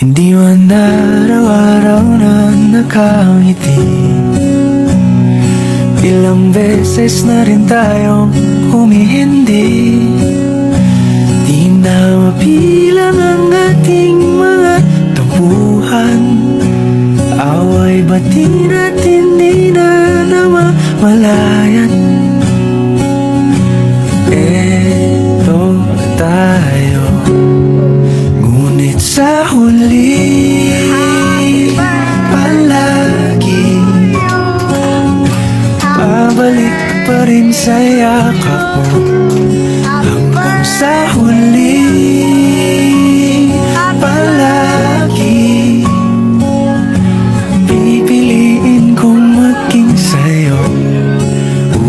Hindi man araw-araw na nakangiti, ilang beses na rin tayong humihindi. Di na mapilang ang ating mga tampuhan, away batin at hindi na namamalayan. Eto tayo, ngunit sa huli palagi pabalik pa rin sa yakap mo. Hanggang sa huli palagi pipiliin kong maging sa'yo.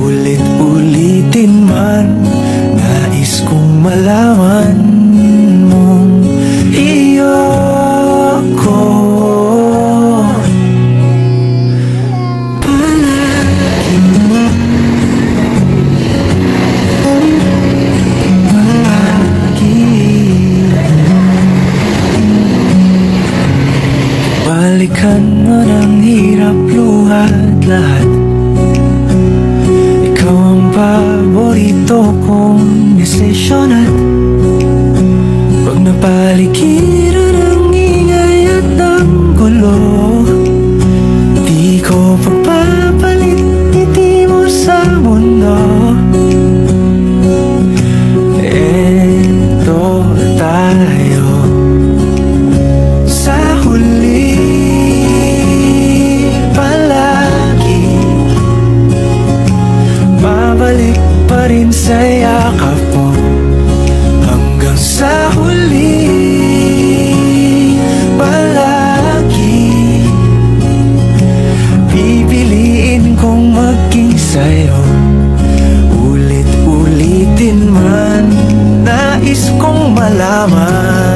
Ulit-ulitin man, nais kong malaman mong iyo ko. Palagi balikan mo ng hirap, luhat, lahat. Ikaw ang paborito kong desisyon at pag napaligiran ng ingay at ng gulo, di ko pagpapalit ngiti mo sa mundo. Eto tayo sa huli palagi, babalik pa rin sa yakap mo. Hanggang sa huli palagi pipiliin kong maging sa'yo. Ulit-ulitin man, nais kong malaman